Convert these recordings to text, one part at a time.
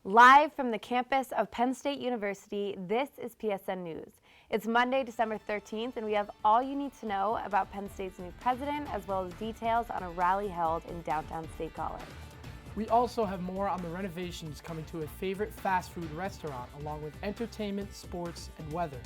Live from the campus of Penn State University, this is PSN News. It's Monday, December 13th, and we have all you need to know about Penn State's new president, as well as details on a rally held in downtown State College. We also have more on the renovations coming to a favorite fast food restaurant, along with entertainment, sports, and weather.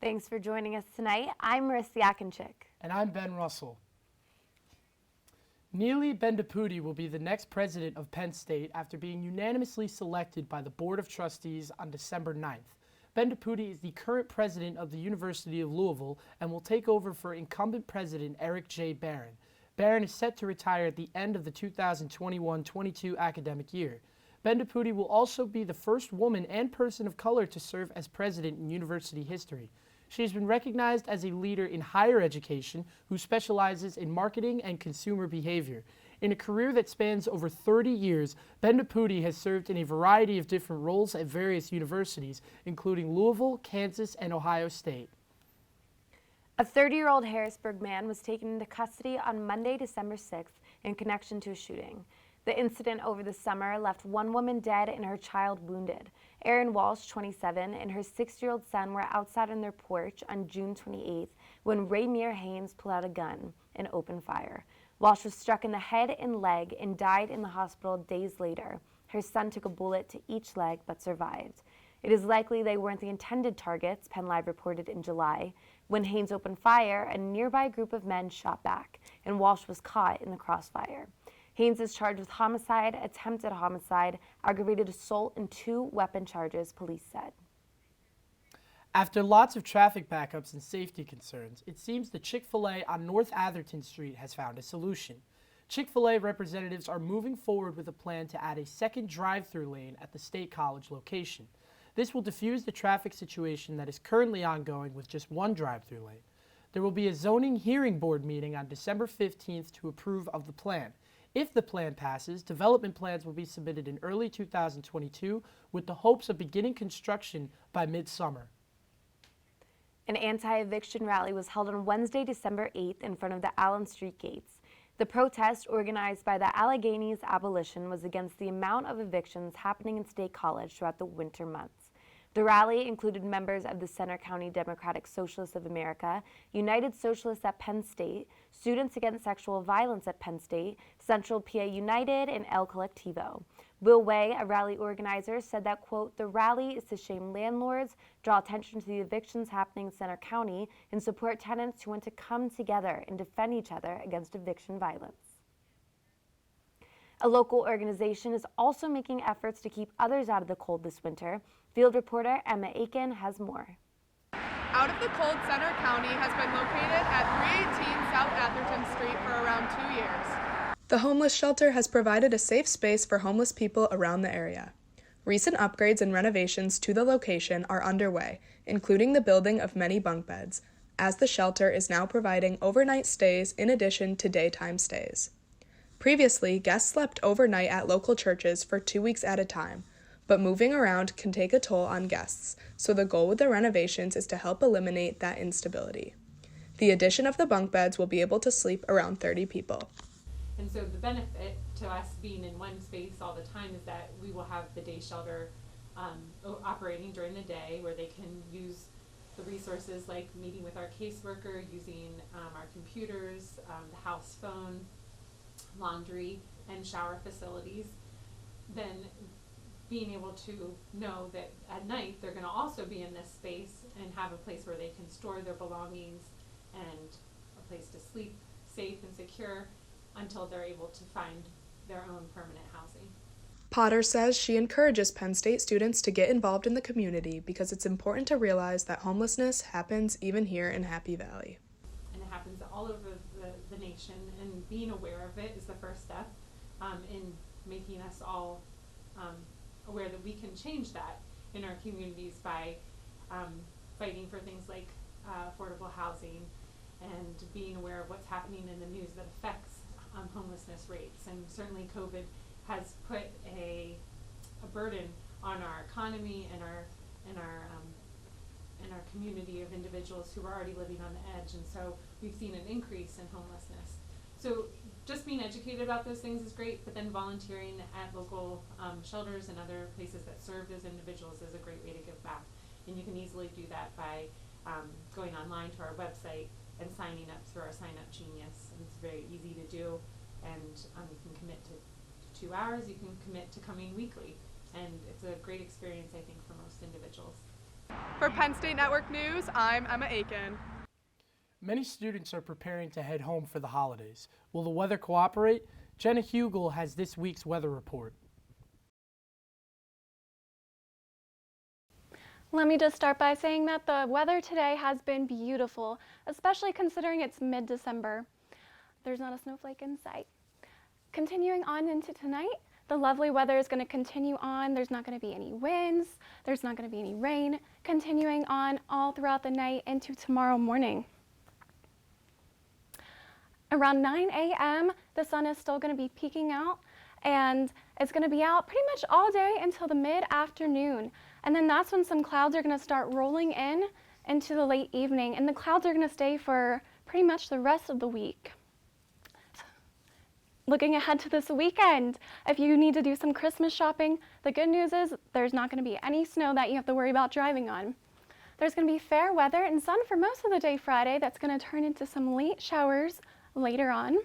Thanks for joining us tonight. I'm Marissa Yackenchick. And I'm Ben Russell. Neeli Bendapudi will be the next president of Penn State after being unanimously selected by the Board of Trustees on December 9th. Bendapudi is the current president of the University of Louisville and will take over for incumbent president Eric J. Barron. Barron is set to retire at the end of the 2021-22 academic year. Bendapudi will also be the first woman and person of color to serve as president in university history. She has been recognized as a leader in higher education who specializes in marketing and consumer behavior. In a career that spans over 30 years, Bendapudi has served in a variety of different roles at various universities, including Louisville, Kansas, and Ohio State. A 30-year-old Harrisburg man was taken into custody on Monday, December 6th in connection to a shooting. The incident over the summer left one woman dead and her child wounded. Erin Walsh, 27, and her 6-year-old son were outside on their porch on June 28th when Raymere Haynes pulled out a gun and opened fire. Walsh was struck in the head and leg and died in the hospital days later. Her son took a bullet to each leg but survived. It is likely they weren't the intended targets, Penn Live reported in July. When Haynes opened fire, a nearby group of men shot back, and Walsh was caught in the crossfire. Haynes is charged with homicide, attempted homicide, aggravated assault, and 2 weapon charges, police said. After lots of traffic backups and safety concerns, it seems the Chick-fil-A on North Atherton Street has found a solution. Chick-fil-A representatives are moving forward with a plan to add a second drive-through lane at the State College location. This will diffuse the traffic situation that is currently ongoing with just one drive-through lane. There will be a zoning hearing board meeting on December 15th to approve of the plan. If the plan passes, development plans will be submitted in early 2022 with the hopes of beginning construction by midsummer. An anti-eviction rally was held on Wednesday, December 8th in front of the Allen Street gates. The protest, organized by the Alleghenies Abolition, was against the amount of evictions happening in State College throughout the winter months. The rally included members of the Center County Democratic Socialists of America, United Socialists at Penn State, Students Against Sexual Violence at Penn State, Central PA United, and El Colectivo. Will Way, a rally organizer, said that, quote, "The rally is to shame landlords, draw attention to the evictions happening in Center County, and support tenants who want to come together and defend each other against eviction violence." A local organization is also making efforts to keep others out of the cold this winter. Field reporter Emma Aiken has more. Out of the Cold, Center County has been located at 318 South Atherton Street for around 2 years. The homeless shelter has provided a safe space for homeless people around the area. Recent upgrades and renovations to the location are underway, including the building of many bunk beds, as the shelter is now providing overnight stays in addition to daytime stays. Previously, guests slept overnight at local churches for 2 weeks at a time, but moving around can take a toll on guests, so the goal with the renovations is to help eliminate that instability. The addition of the bunk beds will be able to sleep around 30 people. And so the benefit to us being in one space all the time is that we will have the day shelter operating during the day, where they can use the resources like meeting with our caseworker, using our computers, the house phone, laundry, and shower facilities. Then being able to know that at night they're going to also be in this space and have a place where they can store their belongings and a place to sleep safe and secure until they're able to find their own permanent housing. Potter says she encourages Penn State students to get involved in the community because it's important to realize that homelessness happens even here in Happy Valley. And it happens all over the nation, and being aware of it is the first step in making us all aware that we can change that in our communities by fighting for things like affordable housing and being aware of what's happening in the news that affects homelessness rates. And certainly COVID has put a burden on our economy and our community of individuals who are already living on the edge, and so we've seen an increase in homelessness. So just being educated about those things is great, but then volunteering at local shelters and other places that serve those individuals is a great way to give back. And you can easily do that by going online to our website and signing up through our Sign Up Genius. And it's very easy to do, and you can commit to 2 hours, you can commit to coming weekly, and it's a great experience, I think, for most individuals. For Penn State Network News, I'm Emma Aiken. Many students are preparing to head home for the holidays. Will the weather cooperate? Jenna Hugel has this week's weather report. Let me just start by saying that the weather today has been beautiful, especially considering it's mid-December. There's not a snowflake in sight. Continuing on into tonight, the lovely weather is going to continue on. There's not going to be any winds. There's not going to be any rain. Continuing on all throughout the night into tomorrow morning. Around 9 a.m., the sun is still going to be peeking out, and it's going to be out pretty much all day until the mid-afternoon. And then that's when some clouds are going to start rolling in into the late evening, and the clouds are going to stay for pretty much the rest of the week. Looking ahead to this weekend, if you need to do some Christmas shopping, the good news is there's not going to be any snow that you have to worry about driving on. There's going to be fair weather and sun for most of the day Friday. That's going to turn into some late showers later on.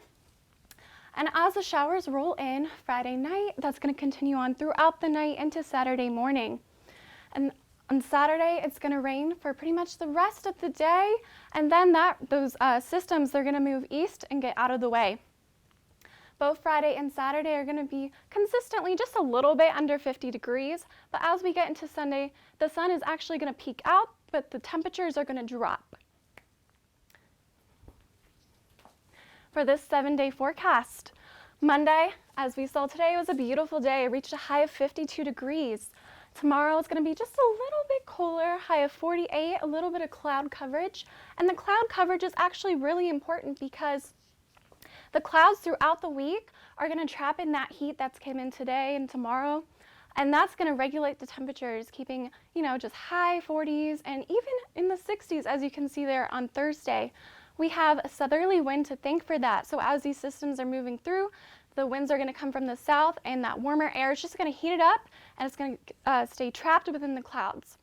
And as the showers roll in Friday night, that's going to continue on throughout the night into Saturday morning. And on Saturday, it's going to rain for pretty much the rest of the day, and then those systems, they're going to move east and get out of the way. Both Friday and Saturday are going to be consistently just a little bit under 50 degrees, but as we get into Sunday, the sun is actually going to peak out, but the temperatures are going to drop. For this 7-day forecast, Monday, as we saw today, was a beautiful day. It reached a high of 52 degrees. Tomorrow is going to be just a little bit cooler, high of 48, a little bit of cloud coverage. And the cloud coverage is actually really important because the clouds throughout the week are going to trap in that heat that's came in today and tomorrow, and that's going to regulate the temperatures, keeping, just high 40s and even in the 60s, as you can see there on Thursday. We have a southerly wind to thank for that, so as these systems are moving through, the winds are going to come from the south, and that warmer air is just going to heat it up, and it's going to stay trapped within the clouds.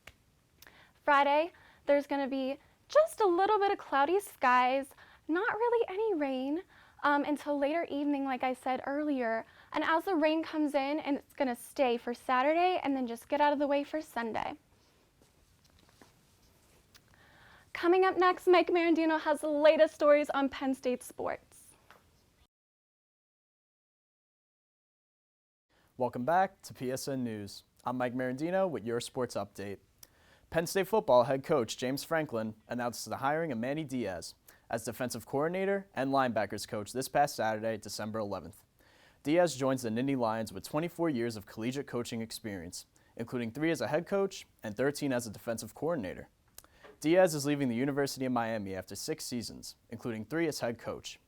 Friday, there's going to be just a little bit of cloudy skies, not really any rain, until later evening, like I said earlier. And as the rain comes in, and it's going to stay for Saturday and then just get out of the way for Sunday. Coming up next, Mike MERENDINO has the latest stories on Penn State sports. Welcome back to PSN News. I'm Mike MERENDINO with your sports update. Penn State football head coach James Franklin announced the hiring of Manny Diaz as defensive coordinator and linebackers coach this past Saturday, December 11th. Diaz joins the Nittany Lions with 24 years of collegiate coaching experience, including 3 as a head coach and 13 as a defensive coordinator. Diaz is leaving the University of Miami after 6 seasons, including 3 as head coach.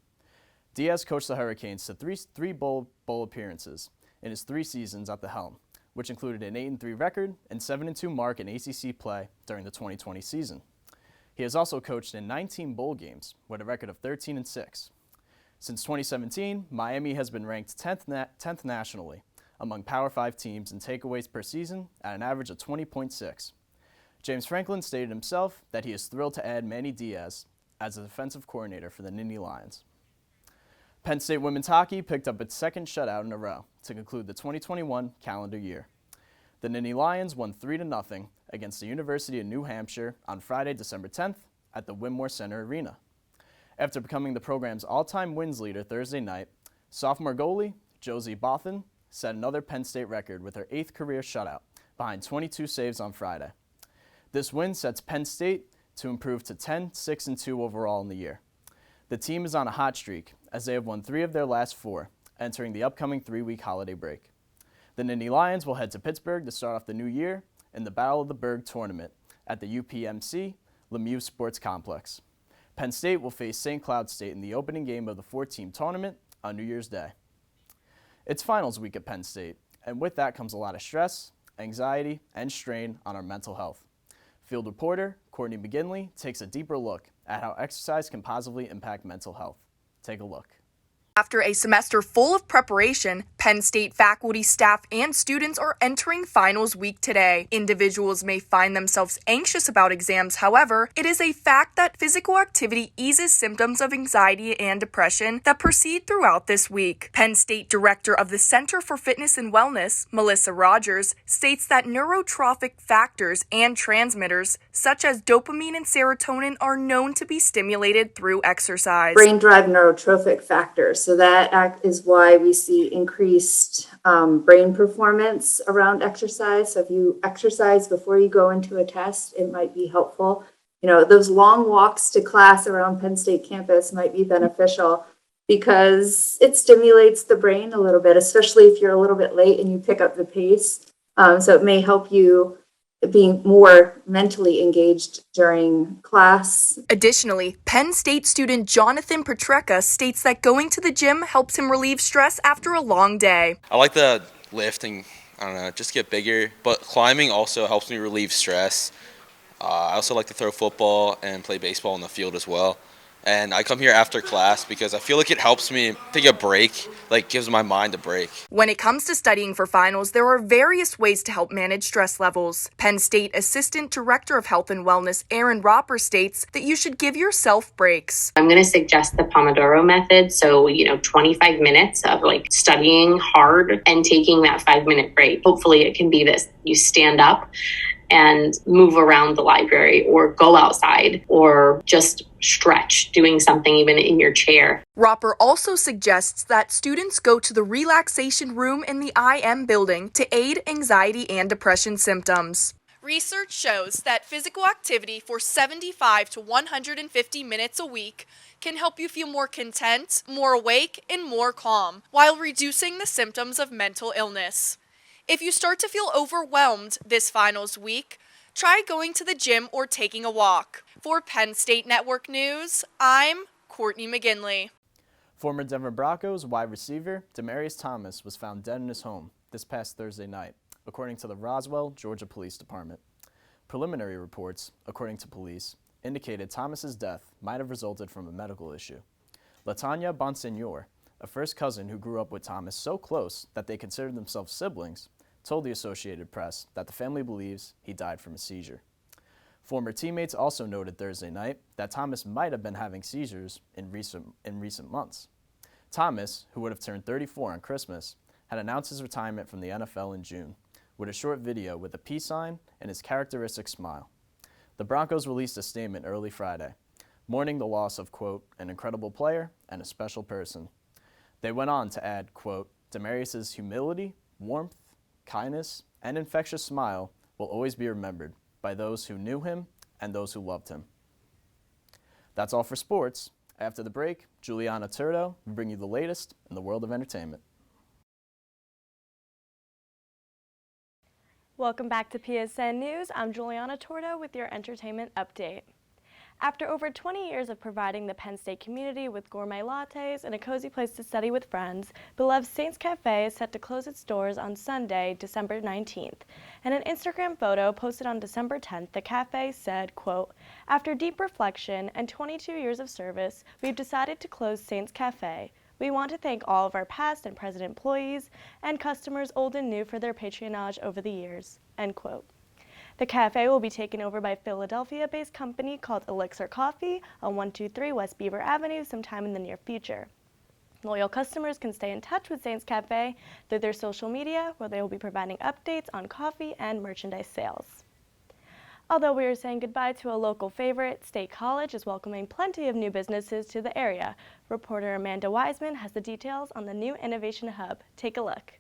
Diaz coached the Hurricanes to three bowl appearances in his 3 seasons at the helm, which included an 8-3 record and 7-2 mark in ACC play during the 2020 season. He has also coached in 19 bowl games with a record of 13-6. Since 2017, Miami has been ranked 10th nationally among Power 5 teams in takeaways per season at an average of 20.6. James Franklin stated himself that he is thrilled to add Manny Diaz as a defensive coordinator for the Nittany Lions. Penn State women's hockey picked up its second shutout in a row to conclude the 2021 calendar year. The Nittany Lions won 3-0 against the University of New Hampshire on Friday, December 10th at the Winmore Center Arena. After becoming the program's all-time wins leader Thursday night, sophomore goalie Josie Bothan set another Penn State record with her 8th career shutout behind 22 saves on Friday. This win sets Penn State to improve to 10-6-2 overall in the year. The team is on a hot streak as they have won 3 of their last 4, entering the upcoming 3-week holiday break. The Nittany Lions will head to Pittsburgh to start off the new year in the Battle of the Berg tournament at the UPMC Lemieux Sports Complex. Penn State will face St. Cloud State in the opening game of the 4-team tournament on New Year's Day. It's finals week at Penn State, and with that comes a lot of stress, anxiety, and strain on our mental health. Field reporter Courtney McGinley takes a deeper look at how exercise can positively impact mental health. Take a look. After a semester full of preparation, Penn State faculty, staff, and students are entering finals week today. Individuals may find themselves anxious about exams. However, it is a fact that physical activity eases symptoms of anxiety and depression that proceed throughout this week. Penn State Director of the Center for Fitness and Wellness, Marissa Rogers, states that neurotrophic factors and transmitters, such as dopamine and serotonin, are known to be stimulated through exercise. Brain-derived neurotrophic factors. So that is why we see increased brain performance around exercise. So if you exercise before you go into a test, it might be helpful. You know, those long walks to class around Penn State campus might be beneficial because it stimulates the brain a little bit, especially if you're a little bit late and you pick up the pace. So it may help you being more mentally engaged during class. Additionally, Penn State student Jonathan Petreka states that going to the gym helps him relieve stress after a long day. I like the lifting, I don't know, just get bigger, but climbing also helps me relieve stress. I also like to throw football and play baseball in the field as well. And I come here after class because I feel like it helps me take a break, like gives my mind a break. When it comes to studying for finals, there are various ways to help manage stress levels. Penn State Assistant Director of Health and Wellness, Erin Roper, states that you should give yourself breaks. I'm going to suggest the Pomodoro method. So, 25 minutes of studying hard and taking that 5-minute break. Hopefully it can be this. You stand up and move around the library or go outside or just stretch, doing something even in your chair. Roper also suggests that students go to the relaxation room in the IM building to aid anxiety and depression symptoms. Research shows that physical activity for 75 to 150 minutes a week can help you feel more content, more awake, and more calm, while reducing the symptoms of mental illness. If you start to feel overwhelmed this finals week, try going to the gym or taking a walk. For Penn State Network News, I'm Courtney McGinley. Former Denver Broncos wide receiver Demaryius Thomas was found dead in his home this past Thursday night, according to the Roswell, Georgia Police Department. Preliminary reports, according to police, indicated Thomas's death might have resulted from a medical issue. LaTanya Bonsignor, a first cousin who grew up with Thomas so close that they considered themselves siblings, told the Associated Press that the family believes he died from a seizure. Former teammates also noted Thursday night that Thomas might have been having seizures in recent months. Thomas, who would have turned 34 on Christmas, had announced his retirement from the NFL in June with a short video with a peace sign and his characteristic smile. The Broncos released a statement early Friday, mourning the loss of, quote, an incredible player and a special person. They went on to add, quote, Demaryius's humility, warmth, kindness, and infectious smile will always be remembered by those who knew him and those who loved him. That's all for sports. After the break, Juliana Turdo will bring you the latest in the world of entertainment. Welcome back to PSN News. I'm Juliana Tordo with your entertainment update. After over 20 years of providing the Penn State community with gourmet lattes and a cozy place to study with friends, beloved Saints Cafe is set to close its doors on Sunday, December 19th. In an Instagram photo posted on December 10th, the cafe said, quote, after deep reflection and 22 years of service, we've decided to close Saints Cafe. We want to thank all of our past and present employees and customers old and new for their patronage over the years, end quote. The cafe will be taken over by a Philadelphia-based company called Elixir Coffee on 123 West Beaver Avenue sometime in the near future. Loyal customers can stay in touch with Saints Cafe through their social media, where they will be providing updates on coffee and merchandise sales. Although we are saying goodbye to a local favorite, State College is welcoming plenty of new businesses to the area. Reporter Amanda Wiseman has the details on the new Innovation Hub. Take a look.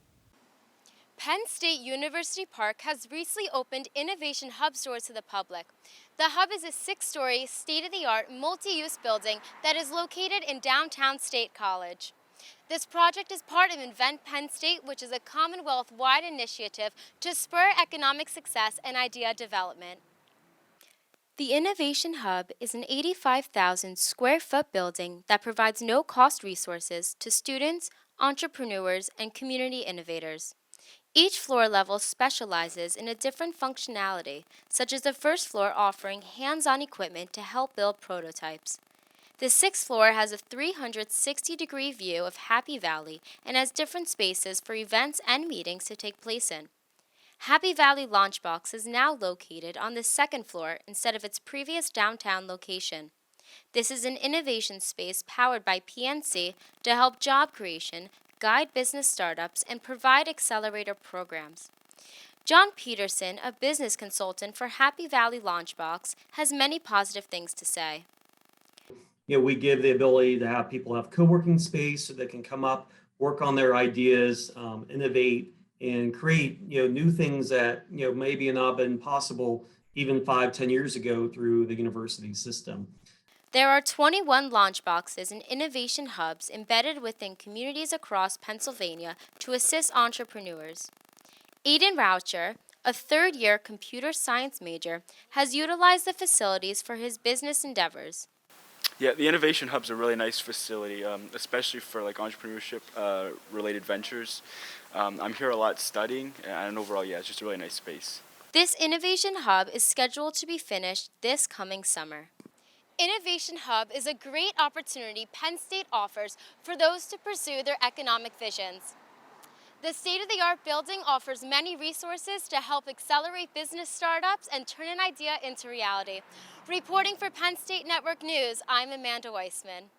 Penn State University Park has recently opened Innovation Hub stores to the public. The Hub is a 6-story, state-of-the-art, multi-use building that is located in downtown State College. This project is part of Invent Penn State, which is a Commonwealth-wide initiative to spur economic success and idea development. The Innovation Hub is an 85,000 square foot building that provides no-cost resources to students, entrepreneurs, and community innovators. Each floor level specializes in a different functionality, such as the first floor offering hands-on equipment to help build prototypes. The sixth floor has a 360-degree view of Happy Valley and has different spaces for events and meetings to take place in. Happy Valley Launchbox is now located on the second floor instead of its previous downtown location. This is an innovation space powered by PNC to help job creation, guide business startups, and provide accelerator programs. John Peterson, a business consultant for Happy Valley Launchbox, has many positive things to say. We give the ability to have people have co-working space so they can come up, work on their ideas, innovate, and create, new things that, maybe not been possible even 5-10 years ago through the university system. There are 21 launch boxes and innovation hubs embedded within communities across Pennsylvania to assist entrepreneurs. Aiden Raucher, a third-year computer science major, has utilized the facilities for his business endeavors. Yeah, the Innovation Hub's a really nice facility, especially for like entrepreneurship related ventures. I'm here a lot studying, and overall, it's just a really nice space. This Innovation Hub is scheduled to be finished this coming summer. Innovation Hub is a great opportunity Penn State offers for those to pursue their economic visions. The state-of-the-art building offers many resources to help accelerate business startups and turn an idea into reality. Reporting for Penn State Network News, I'm Amanda Weissman.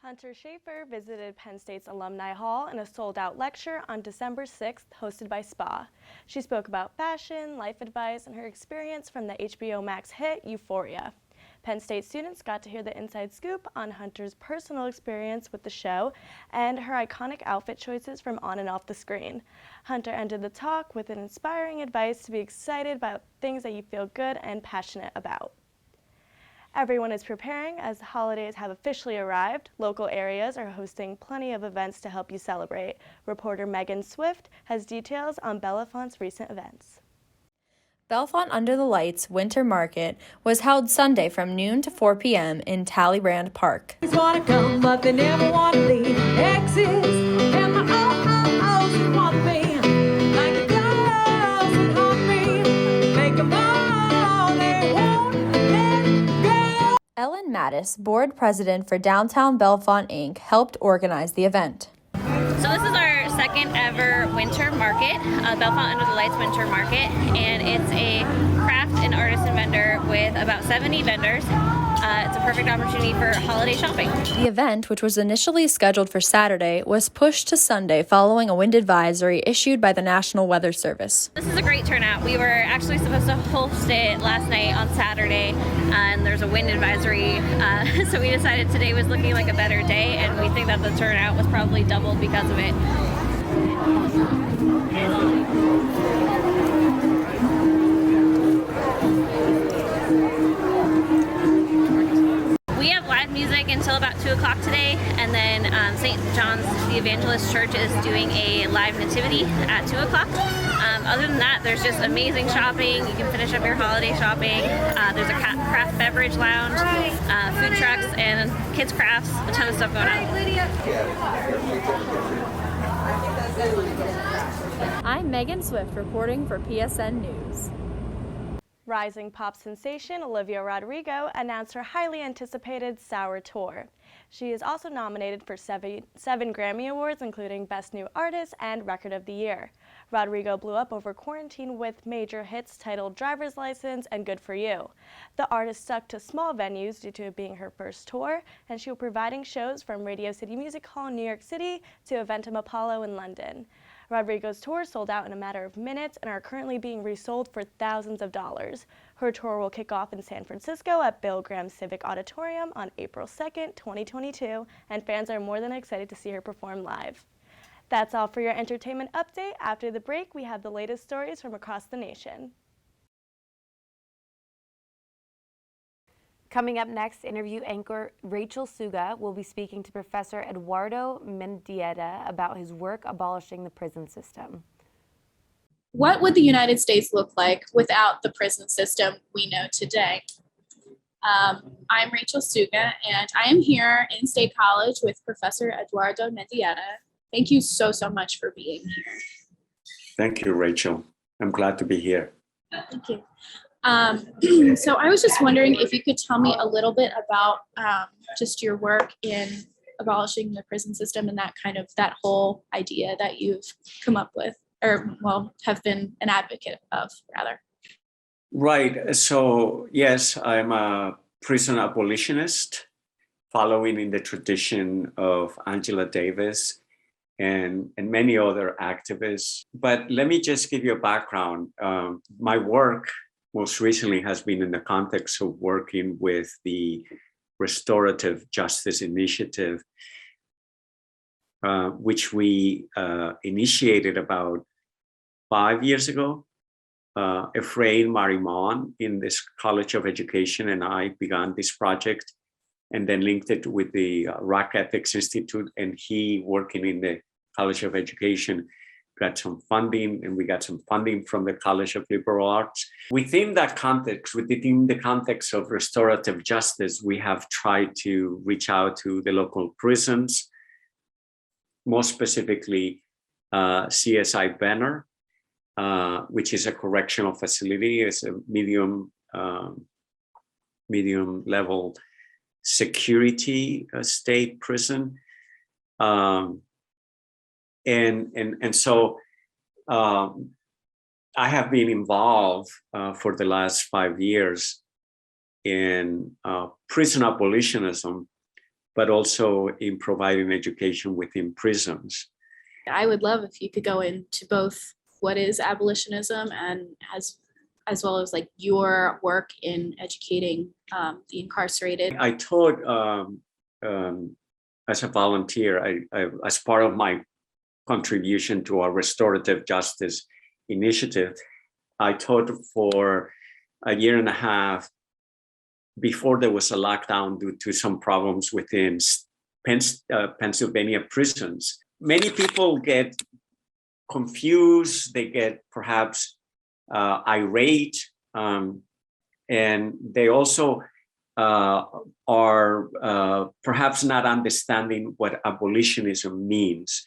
Hunter Schaefer visited Penn State's Alumni Hall in a sold-out lecture on December 6th, hosted by SPA. She spoke about fashion, life advice, and her experience from the HBO Max hit Euphoria. Penn State students got to hear the inside scoop on Hunter's personal experience with the show and her iconic outfit choices from on and off the screen. Hunter ended the talk with an inspiring advice to be excited about things that you feel good and passionate about. Everyone is preparing as the holidays have officially arrived. Local areas are hosting plenty of events to help you celebrate. Reporter Megan Swift has details on Bellefont's recent events. Bellefonte Under the Lights Winter Market was held Sunday from noon to 4 p.m. in Talleyrand Park. Want to come, but they never want to leave. Exes and my own want me. Like a glass and hungry. Make them all they won't let go. Ellen Mattis, board president for Downtown Bellefonte, Inc., helped organize the event. So this is our second ever winter market, Bellefonte Under the Lights Winter Market, and it's a craft and artisan vendor with about 70 vendors. It's a perfect opportunity for holiday shopping. The event, which was initially scheduled for Saturday, was pushed to Sunday following a wind advisory issued by the National Weather Service. This is a great turnout. We were actually supposed to host it last night on Saturday, and there's a wind advisory, so we decided today was looking like a better day, and we think that the turnout was probably doubled because of it. We have live music until about 2 o'clock today, and then St. John's the Evangelist Church is doing a live nativity at 2 o'clock. Other than that, there's just amazing shopping. You can finish up your holiday shopping. There's a craft beverage lounge, food trucks, and kids crafts, a ton of stuff going on. I'm Megan Swift reporting for PSN News. Rising pop sensation Olivia Rodrigo announced her highly anticipated Sour Tour. She is also nominated for seven Grammy Awards, including Best New Artist and Record of the Year. Rodrigo blew up over quarantine with major hits titled Driver's License and Good For You. The artist stuck to small venues due to it being her first tour, and she will be providing shows from Radio City Music Hall in New York City to Eventum Apollo in London. Rodrigo's tours sold out in a matter of minutes and are currently being resold for thousands of dollars. Her tour will kick off in San Francisco at Bill Graham Civic Auditorium on April 2nd, 2022, and fans are more than excited to see her perform live. That's all for your entertainment update. After the break, we have the latest stories from across the nation. Coming up next, interview anchor Rachel Suga will be speaking to Professor Eduardo Mendieta about his work abolishing the prison system. What would the United States look like without the prison system we know today? I'm Rachel Suga, and I am here in State College with Professor Eduardo Mendieta. Thank you so much for being here. Thank you, Rachel. I'm glad to be here. Thank you. So I was just wondering if you could tell me a little bit about just your work in abolishing the prison system and that whole idea that you've come up with, or have been an advocate of, rather. Right. So yes, I'm a prison abolitionist, following in the tradition of Angela Davis and many other activists. But let me just give you a background. My work most recently has been in the context of working with the Restorative Justice Initiative, which we initiated about 5 years ago. Efrain Marimon in this College of Education and I began this project and then linked it with the Rock Ethics Institute, and he working in the College of Education got some funding, and we got some funding from the College of Liberal Arts. Within that context, within the context of restorative justice, we have tried to reach out to the local prisons, more specifically CSI Banner, which is a correctional facility. It's a medium level security state prison. And so I have been involved for the last 5 years in prison abolitionism, but also in providing education within prisons. I would love if you could go into both what is abolitionism and as well as like your work in educating the incarcerated. I taught as a volunteer, as part of my contribution to our restorative justice initiative, I taught for a year and a half before there was a lockdown due to some problems within Pennsylvania prisons. Many people get confused, they get perhaps irate, and they also are perhaps not understanding what abolitionism means.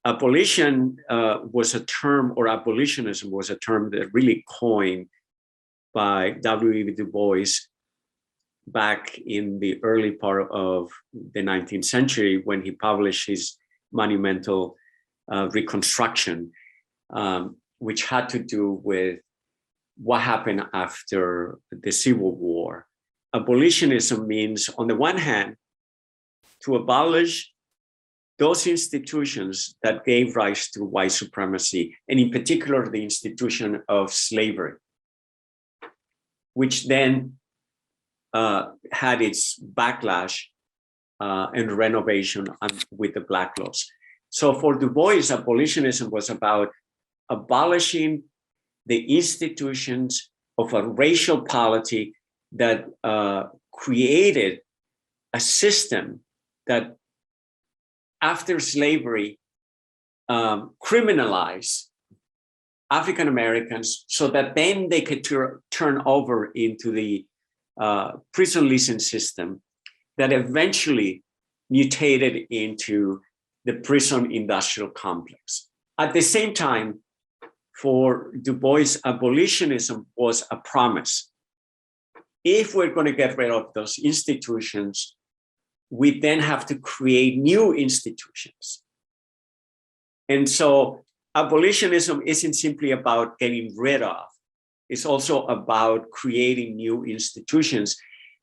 Abolition was a term, or abolitionism was a term that really coined by W.E.B. Du Bois back in the early part of the 19th century when he published his monumental Reconstruction, which had to do with what happened after the Civil War. Abolitionism means, on the one hand, to abolish those institutions that gave rise to white supremacy, and in particular, the institution of slavery, which then had its backlash and renovation with the Black laws. So for Du Bois, abolitionism was about abolishing the institutions of a racial polity that created a system that, after slavery, criminalized African Americans so that then they could turn over into the prison leasing system that eventually mutated into the prison industrial complex. At the same time, for Du Bois, abolitionism was a promise. If we're going to get rid of those institutions, we then have to create new institutions. And so abolitionism isn't simply about getting rid of, it's also about creating new institutions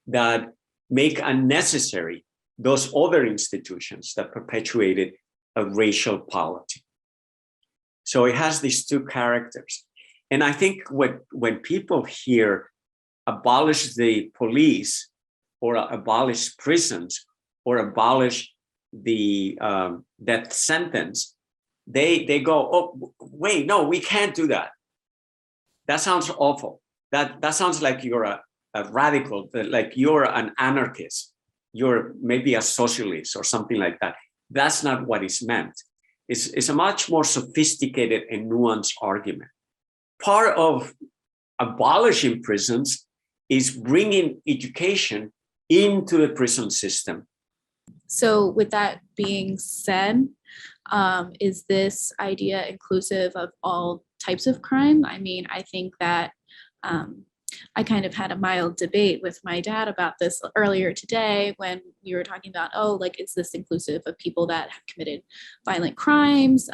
that make unnecessary those other institutions that perpetuated a racial polity. So it has these two characters. And I think when people hear abolish the police or abolish prisons or abolish the death sentence, they go, oh, wait, no, we can't do that. That sounds awful. That sounds like you're a radical, like you're an anarchist, you're maybe a socialist or something like that. That's not what is meant. It's a much more sophisticated and nuanced argument. Part of abolishing prisons is bringing education into the prison system. So with that being said, is this idea inclusive of all types of crime? I mean, I think that I kind of had a mild debate with my dad about this earlier today when we were talking about, oh, like, is this inclusive of people that have committed violent crimes,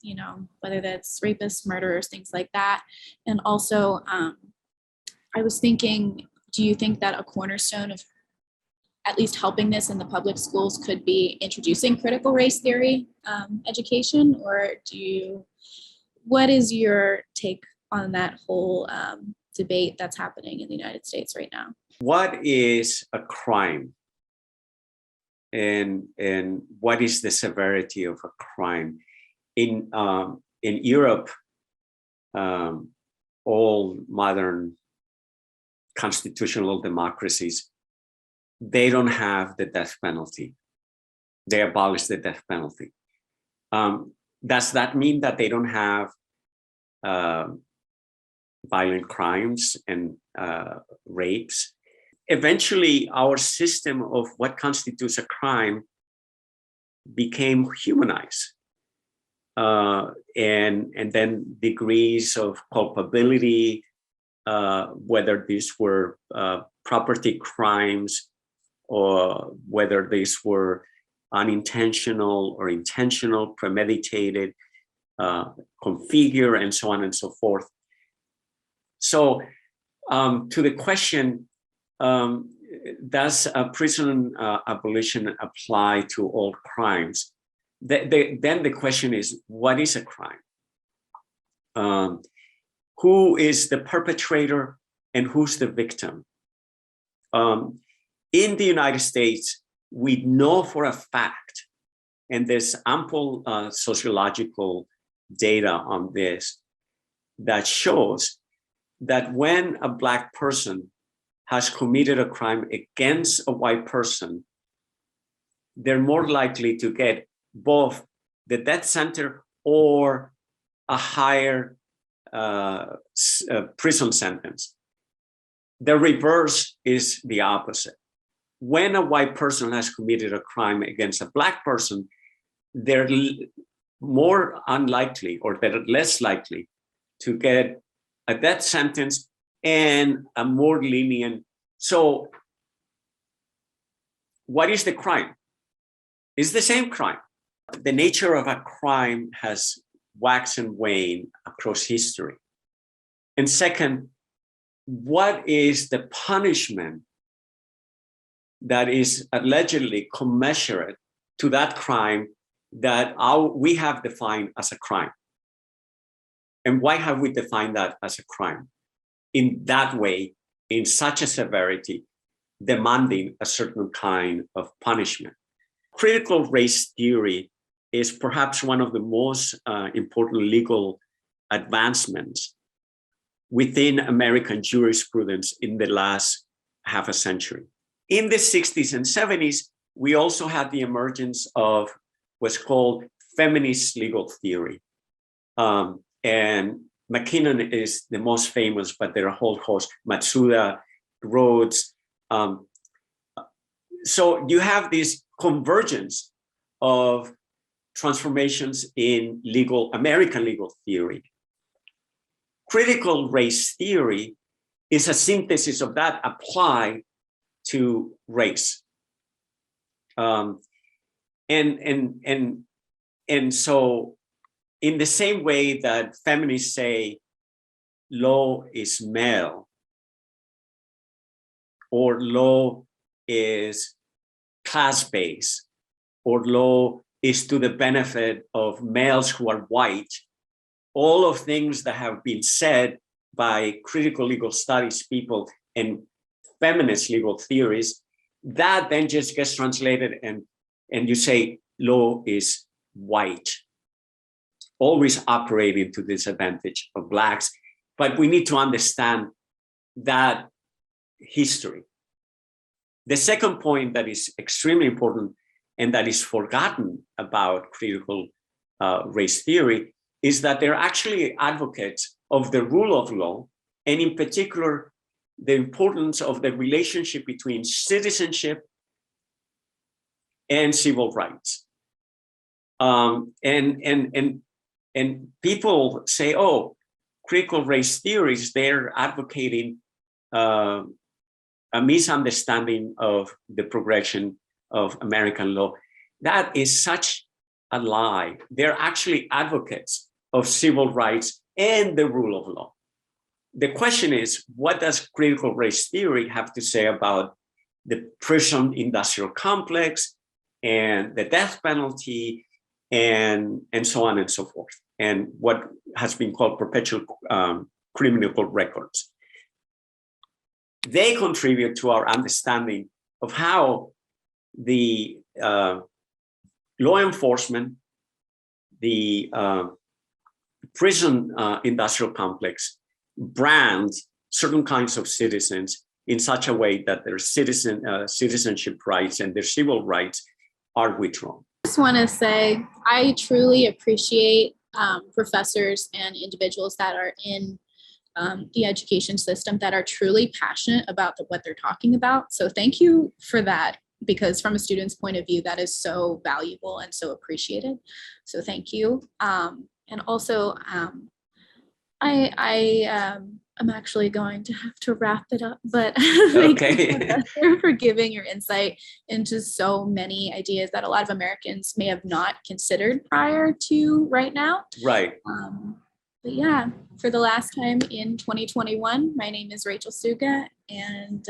you know, whether that's rapists, murderers, things like that. And also, I was thinking, do you think that a cornerstone of at least helping this in the public schools could be introducing critical race theory education? Or what is your take on that whole debate that's happening in the United States right now? What is a crime? And what is the severity of a crime? In Europe, all modern constitutional democracies, they don't have the death penalty. They abolished the death penalty. Does that mean that they don't have violent crimes and rapes? Eventually, our system of what constitutes a crime became humanized. And then degrees of culpability, whether these were property crimes or whether these were unintentional or intentional, premeditated, configure, and so on and so forth. So to the question, does prison abolition apply to all crimes? Then the question is, what is a crime? Who is the perpetrator and who's the victim? In the United States, we know for a fact, and there's ample sociological data on this, that shows that when a Black person has committed a crime against a white person, they're more likely to get both the death sentence or a higher prison sentence. The reverse is the opposite. When a white person has committed a crime against a Black person, they're more unlikely, or they're less likely to get a death sentence and a more lenient. So what is the crime? It's the same crime. The nature of a crime has waxed and waned across history. And second, what is the punishment that is allegedly commensurate to that crime that we have defined as a crime? And why have we defined that as a crime in that way, in such a severity, demanding a certain kind of punishment? Critical race theory is perhaps one of the most important legal advancements within American jurisprudence in the last half a century. In the 60s and 70s, we also had the emergence of what's called feminist legal theory. And McKinnon is the most famous, but there are a whole host, Matsuda, Rhodes. So you have this convergence of transformations in American legal theory. Critical race theory is a synthesis of that applied to race. And so in the same way that feminists say law is male, or law is class-based, or law is to the benefit of males who are white, all of things that have been said by critical legal studies people and feminist legal theories, that then just gets translated and you say law is white, always operating to the disadvantage of Blacks. But we need to understand that history. The second point that is extremely important and that is forgotten about critical race theory is that they're actually advocates of the rule of law, and in particular, the importance of the relationship between citizenship and civil rights. And people say, oh, critical race theories, they're advocating a misunderstanding of the progression of American law. That is such a lie. They're actually advocates of civil rights and the rule of law. The question is, what does critical race theory have to say about the prison industrial complex and the death penalty and so on and so forth, and what has been called perpetual criminal records? They contribute to our understanding of how the law enforcement, the prison industrial complex brand certain kinds of citizens in such a way that their citizenship rights and their civil rights are withdrawn. I just want to say I truly appreciate professors and individuals that are in the education system that are truly passionate about what they're talking about. So thank you for that, because from a student's point of view, that is so valuable and so appreciated. So thank you. And also, I'm actually going to have to wrap it up, but thank you, Professor, for giving your insight into so many ideas that a lot of Americans may have not considered prior to right now. Right. But yeah, for the last time in 2021, my name is Rachel Suga, and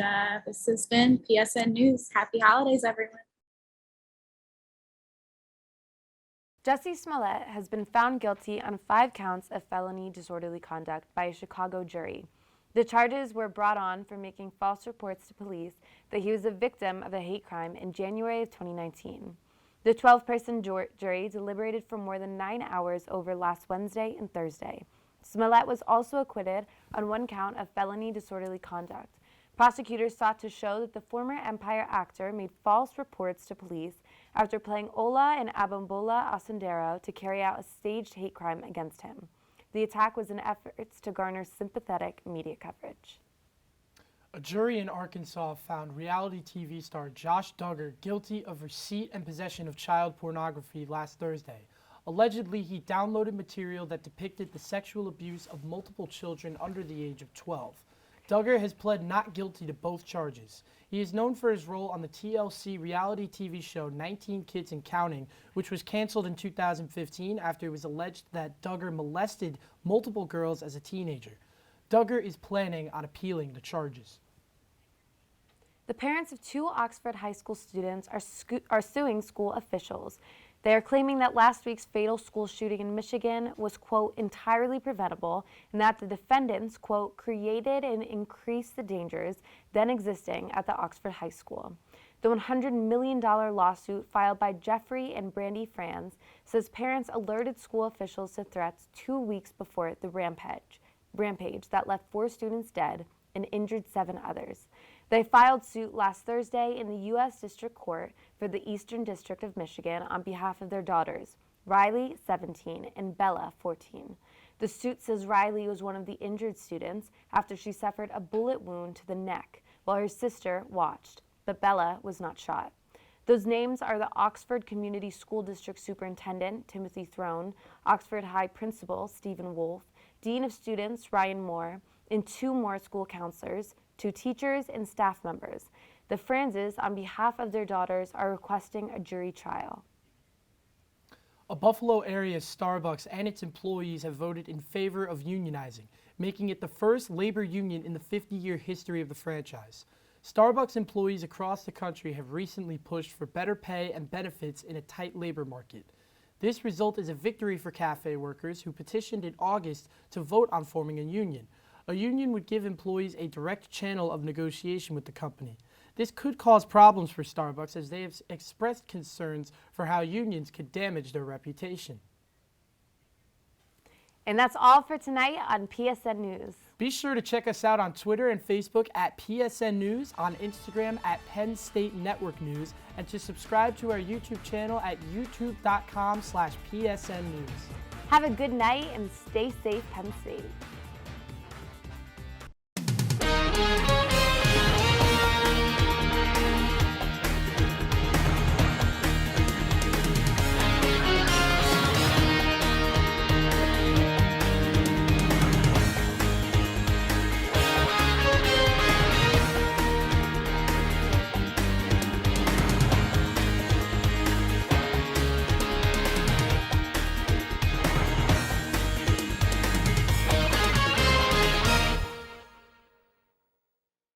this has been PSN News. Happy holidays, everyone. Jussie Smollett has been found guilty on 5 counts of felony disorderly conduct by a Chicago jury. The charges were brought on for making false reports to police that he was a victim of a hate crime in January of 2019. The 12-person jury deliberated for more than 9 hours over last Wednesday and Thursday. Smollett was also acquitted on 1 count of felony disorderly conduct. Prosecutors sought to show that the former Empire actor made false reports to police after playing Ola and Abimbola Asundero to carry out a staged hate crime against him. The attack was in efforts to garner sympathetic media coverage. A jury in Arkansas found reality TV star Josh Duggar guilty of receipt and possession of child pornography last Thursday. Allegedly, he downloaded material that depicted the sexual abuse of multiple children under the age of 12. Duggar has pled not guilty to both charges. He is known for his role on the TLC reality TV show 19 Kids and Counting, which was canceled in 2015 after it was alleged that Duggar molested multiple girls as a teenager. Duggar is planning on appealing the charges. The parents of 2 Oxford High School students are suing school officials. They are claiming that last week's fatal school shooting in Michigan was, quote, entirely preventable, and that the defendants, quote, created and increased the dangers then existing at the Oxford High School. The $100 million lawsuit filed by Jeffrey and Brandy Franz says parents alerted school officials to threats 2 weeks before the rampage that left 4 students dead and injured 7 others. They filed suit last Thursday in the U.S. District Court for the Eastern District of Michigan on behalf of their daughters, Riley, 17, and Bella, 14. The suit says Riley was one of the injured students after she suffered a bullet wound to the neck while her sister watched, but Bella was not shot. Those names are the Oxford Community School District Superintendent, Timothy Throne, Oxford High Principal, Stephen Wolfe, Dean of Students, Ryan Moore, and 2 more school counselors, 2 teachers, and staff members. The Franzes, on behalf of their daughters, are requesting a jury trial. A Buffalo area Starbucks and its employees have voted in favor of unionizing, making it the first labor union in the 50-year history of the franchise. Starbucks employees across the country have recently pushed for better pay and benefits in a tight labor market. This result is a victory for cafe workers who petitioned in August to vote on forming a union. A union would give employees a direct channel of negotiation with the company. This could cause problems for Starbucks as they have expressed concerns for how unions could damage their reputation. And that's all for tonight on PSN News. Be sure to check us out on Twitter and Facebook at PSN News, on Instagram at Penn State Network News, and to subscribe to our YouTube channel at youtube.com/PSN News. Have a good night and stay safe, Penn State.